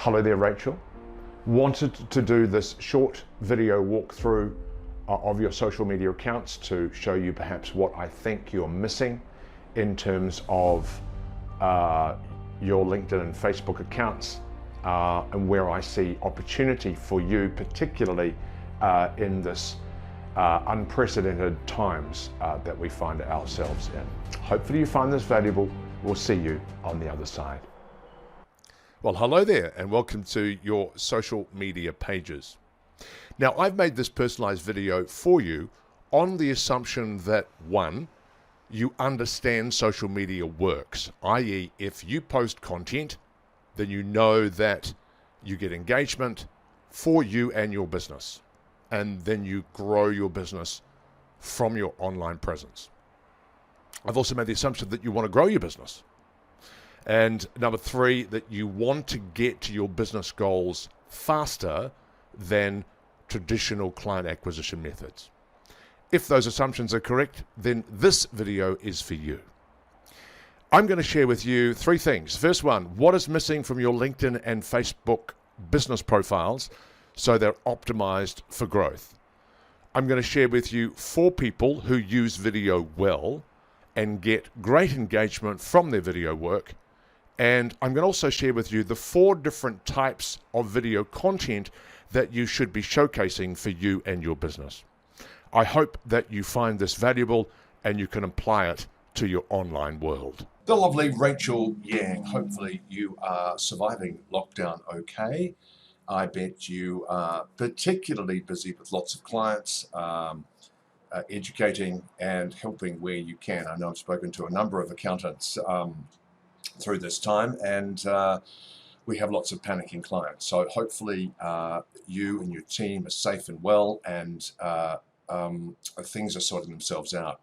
Hello there, Rachel. Wanted to do this short video walkthrough of your social media accounts to show you perhaps what I think you're missing in terms of your LinkedIn and Facebook accounts and where I see opportunity for you, particularly in this unprecedented times that we find ourselves in. Hopefully you find this valuable. We'll see you on the other side. Well, hello there and welcome to your social media pages. Now, I've made this personalized video for you on the assumption that, one, you understand social media works, i.e. if you post content, then you know that you get engagement for you and your business, and then you grow your business from your online presence. I've also made the assumption that you want to grow your business. And number three, that you want to get to your business goals faster than traditional client acquisition methods. If those assumptions are correct, then this video is for you. I'm going to share with you three things. First one, what is missing from your LinkedIn and Facebook business profiles so they're optimized for growth. I'm going to share with you 4 people who use video well and get great engagement from their video work. And I'm going to also share with you the 4 different types of video content that you should be showcasing for you and your business. I hope that you find this valuable and you can apply it to your online world. The lovely Rachel Yang. Hopefully you are surviving lockdown okay. I bet you are particularly busy with lots of clients, educating and helping where you can. I know I've spoken to a number of accountants through this time, and we have lots of panicking clients. So hopefully you and your team are safe and well, and things are sorting themselves out.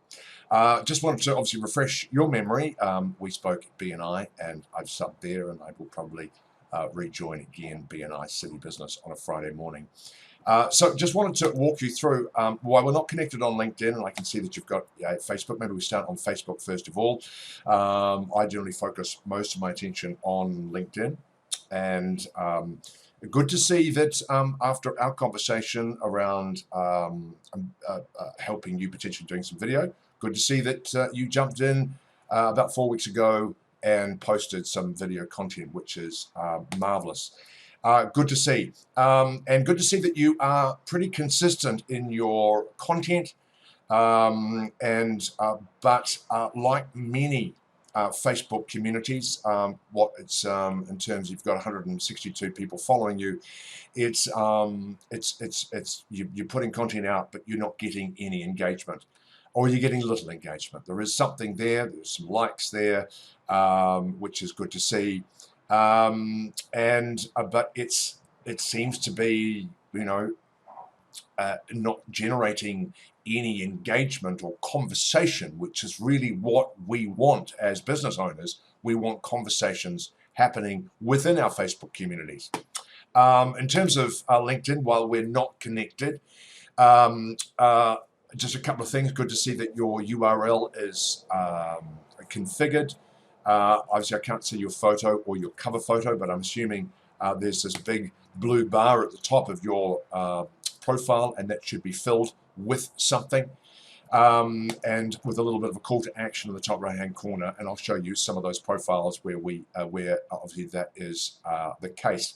Just wanted to obviously refresh your memory. We spoke at BNI, and I've subbed there, and I will probably rejoin again BNI City Business on a Friday morning. So just wanted to walk you through why we're not connected on LinkedIn, and I can see that you've got Facebook. Maybe we start on Facebook first of all. I generally focus most of my attention on LinkedIn, and good to see that after our conversation around helping you potentially doing some video, good to see that you jumped in about 4 weeks ago and posted some video content, which is marvelous. Good to see. And good to see that you are pretty consistent in your content. But like many Facebook communities, what it's in terms, you've got 162 people following you. It's you're putting content out, but you're not getting any engagement, or you're getting little engagement. There is something there. There's some likes there, which is good to see. But it seems to be, not generating any engagement or conversation, which is really what we want as business owners. We want conversations happening within our Facebook communities. In terms of LinkedIn, while we're not connected, just a couple of things. Good to see that your URL is configured. Obviously, I can't see your photo or your cover photo, but I'm assuming there's this big blue bar at the top of your profile, and that should be filled with something, and with a little bit of a call to action in the top right-hand corner. And I'll show you some of those profiles where obviously that is the case.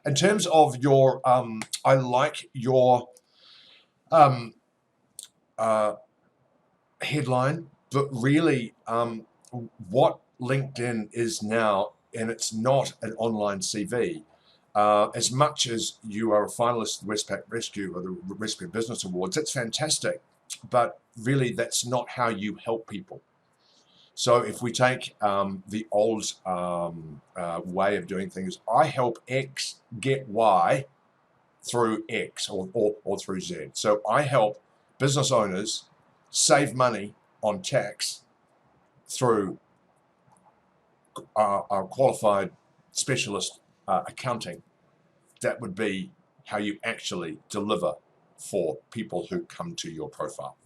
In terms of your, I like your headline, but really what LinkedIn is now, and it's not an online CV. As much as you are a finalist at the Westpac Rescue or the Westpac Business Awards, that's fantastic, but really that's not how you help people. So if we take the old way of doing things, I help X get Y through X or through Z. So I help business owners save money on tax through our qualified specialist accounting. That would be how you actually deliver for people who come to your profile.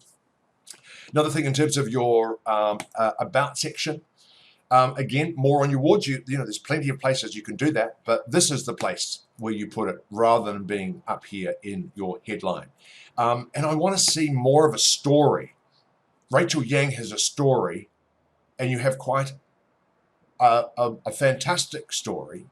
Another thing in terms of your about section, Again, more on your wards. You know, there's plenty of places you can do that, but this is the place where you put it rather than being up here in your headline. And I want to see more of a story. Rachel Yang has a story, and you have quite a fantastic story,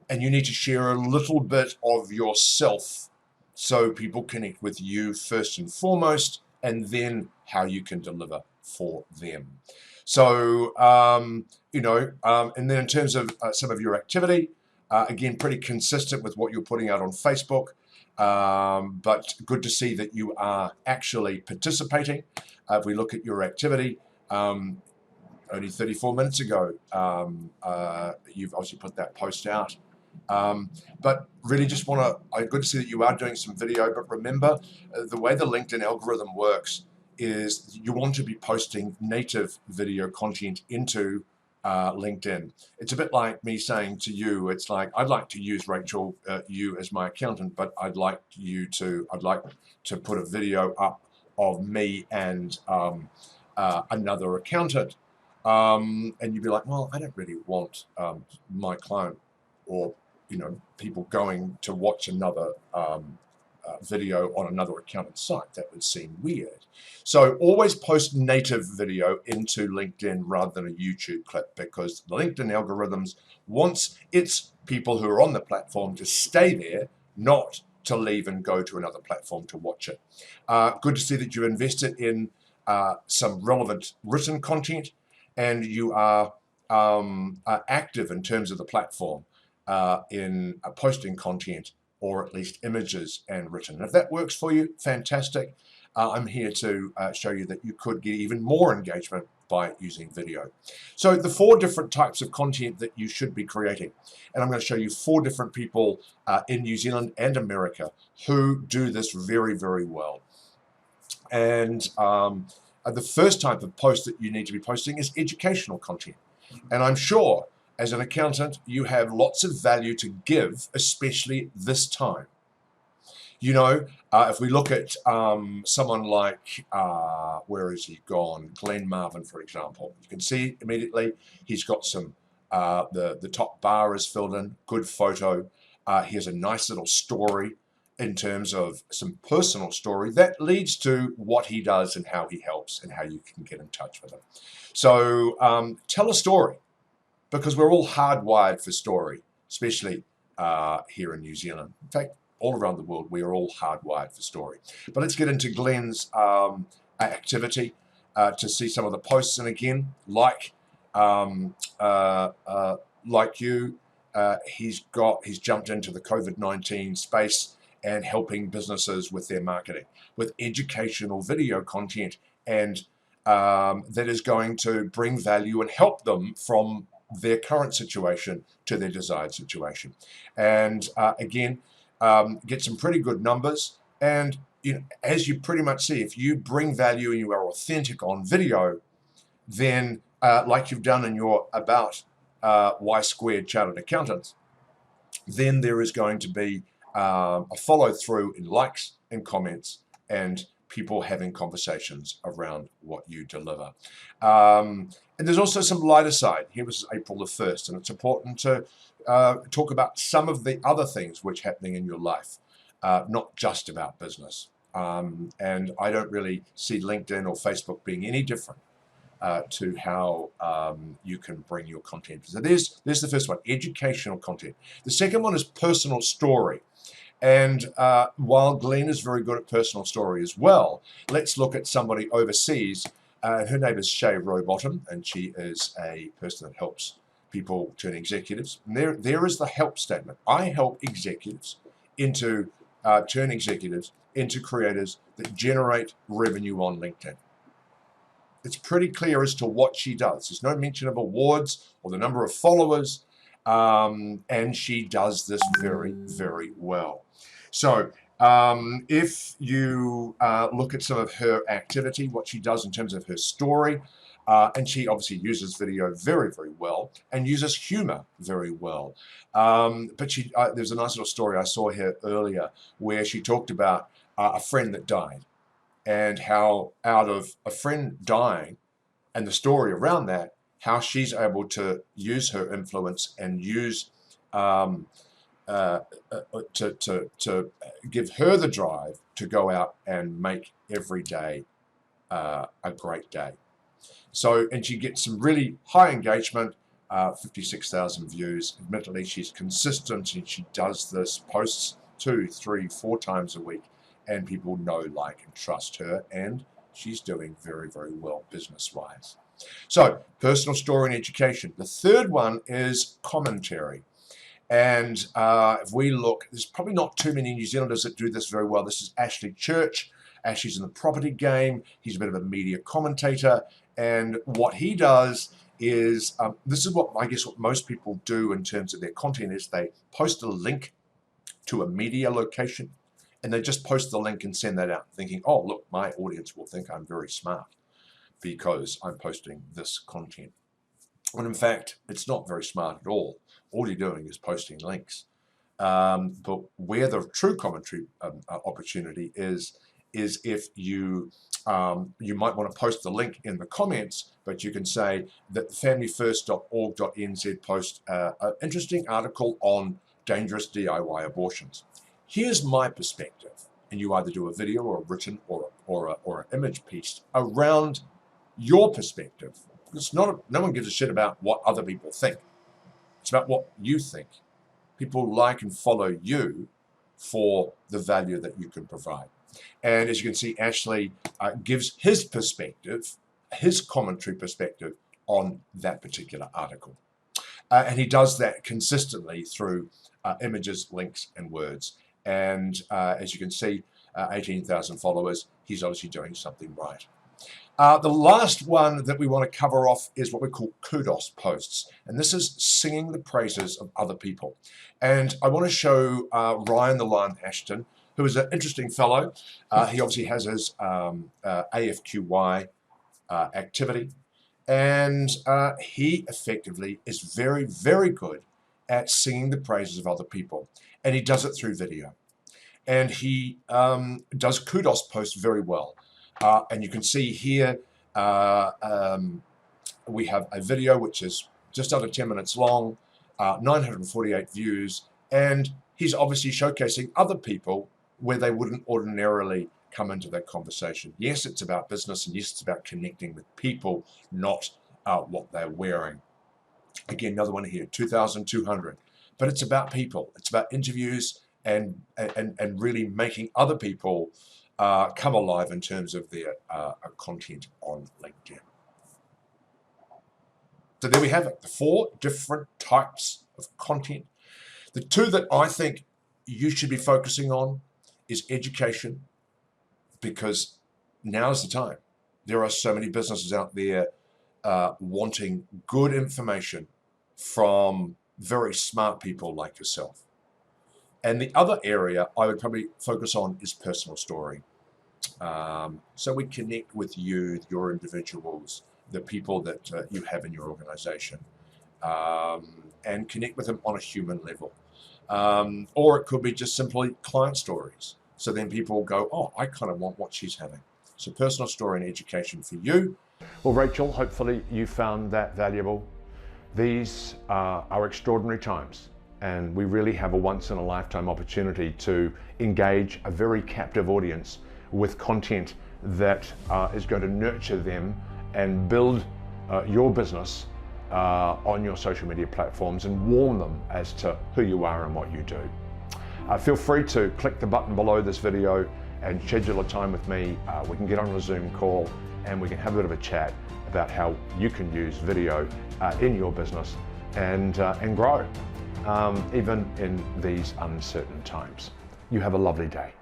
and you need to share a little bit of yourself so people connect with you first and foremost, and then how you can deliver for them. So, and then in terms of some of your activity, again, pretty consistent with what you're putting out on Facebook, but good to see that you are actually participating. If we look at your activity, only 34 minutes ago, you've obviously put that post out. But really just good to see that you are doing some video, but remember the way the LinkedIn algorithm works is you want to be posting native video content into LinkedIn. It's a bit like me saying to you, it's like, I'd like to use Rachel, you as my accountant, but I'd like to put a video up of me and another accountant. And you'd be like, well, I don't really want my client or people going to watch another video on another accountant's site. That would seem weird. So always post native video into LinkedIn rather than a YouTube clip, because the LinkedIn algorithms wants its people who are on the platform to stay there, not to leave and go to another platform to watch it. Good to see that you've invested in some relevant written content, and you are active in terms of the platform in posting content, or at least images and written. And if that works for you, fantastic. I'm here to show you that you could get even more engagement by using video. So the 4 different types of content that you should be creating. And I'm going to show you 4 different people in New Zealand and America who do this very, very well. And the first type of post that you need to be posting is educational content. And I'm sure as an accountant, you have lots of value to give, especially this time. If we look at someone like, where has he gone? Glenn Marvin, for example. You can see immediately he's got some, the top bar is filled in, good photo. He has a nice little story in terms of some personal story that leads to what he does and how he helps and how you can get in touch with him. So tell a story, because we're all hardwired for story, especially here in New Zealand. In fact, all around the world, we are all hardwired for story. But let's get into Glenn's activity to see some of the posts. And again, like you, he's jumped into the COVID-19 space and helping businesses with their marketing, with educational video content, and that is going to bring value and help them from their current situation to their desired situation. And again, get some pretty good numbers. And as you pretty much see, if you bring value and you are authentic on video, then like you've done in your About Y Squared Chartered Accountants, then there is going to be a follow through in likes and comments and people having conversations around what you deliver. And there's also some lighter side. Here was April the 1st, and it's important to talk about some of the other things which are happening in your life, not just about business. And I don't really see LinkedIn or Facebook being any different to how you can bring your content. So there's the first one, educational content. The second one is personal story. And while Glenn is very good at personal story as well, let's look at somebody overseas. Her name is Shay Rowbottom, and she is a person that helps people turn executives. And there is the help statement. I help executives turn executives into creators that generate revenue on LinkedIn. It's pretty clear as to what she does. There's no mention of awards or the number of followers, and she does this very, very well. So if you look at some of her activity, what she does in terms of her story, and she obviously uses video very, very well and uses humor very well. But there's a nice little story I saw here earlier where she talked about a friend that died, and how out of a friend dying and the story around that, how she's able to use her influence and use to give her the drive to go out and make every day a great day. So, and she gets some really high engagement, 56,000 views. Admittedly, she's consistent and she does this, posts 2, 3, 4 times a week, and people know, like, and trust her, and she's doing very, very well business-wise. So, personal story and education. The third one is commentary. And if we look, there's probably not too many New Zealanders that do this very well. This is Ashley Church. Ashley's in the property game. He's a bit of a media commentator. And what he does is, this is what I guess what most people do in terms of their content, is they post a link to a media location, and they just post the link and send that out, thinking, oh, look, my audience will think I'm very smart because I'm posting this content. When in fact, it's not very smart at all. All you're doing is posting links. But where the true commentary opportunity is if you you might want to post the link in the comments, but you can say that familyfirst.org.nz post an interesting article on dangerous DIY abortions. Here's my perspective, and you either do a video or a written or an image piece around your perspective. It's not no one gives a shit about what other people think. It's about what you think. People like and follow you for the value that you can provide. And as you can see, Ashley gives his perspective, his commentary perspective on that particular article. And he does that consistently through images, links, and words. And as you can see, 18,000 followers. He's obviously doing something right. The last one that we want to cover off is what we call kudos posts. And this is singing the praises of other people. And I want to show Ryan the Lion Ashton, who is an interesting fellow. He obviously has his AFQY activity. And he effectively is very, very good at singing the praises of other people. And he does it through video. And he does kudos posts very well. And you can see here, we have a video which is just under 10 minutes long, 948 views, and he's obviously showcasing other people where they wouldn't ordinarily come into that conversation. Yes, it's about business, and yes, it's about connecting with people, not what they're wearing. Again, another one here, 2,200. But it's about people. It's about interviews and really making other people come alive in terms of their content on LinkedIn. So there we have it, the 4 different types of content. The 2 that I think you should be focusing on is education, because now's the time. There are so many businesses out there wanting good information from very smart people like yourself. And the other area I would probably focus on is personal story. So we connect with you, your individuals, the people that you have in your organization, and connect with them on a human level. Or it could be just simply client stories. So then people go, oh, I kind of want what she's having. So personal story and education for you. Well, Rachel, hopefully you found that valuable. These are extraordinary times, and we really have a once-in-a-lifetime opportunity to engage a very captive audience with content that is going to nurture them and build your business on your social media platforms and warm them as to who you are and what you do. Feel free to click the button below this video and schedule a time with me. We can get on a Zoom call and we can have a bit of a chat about how you can use video in your business and grow, even in these uncertain times. You have a lovely day.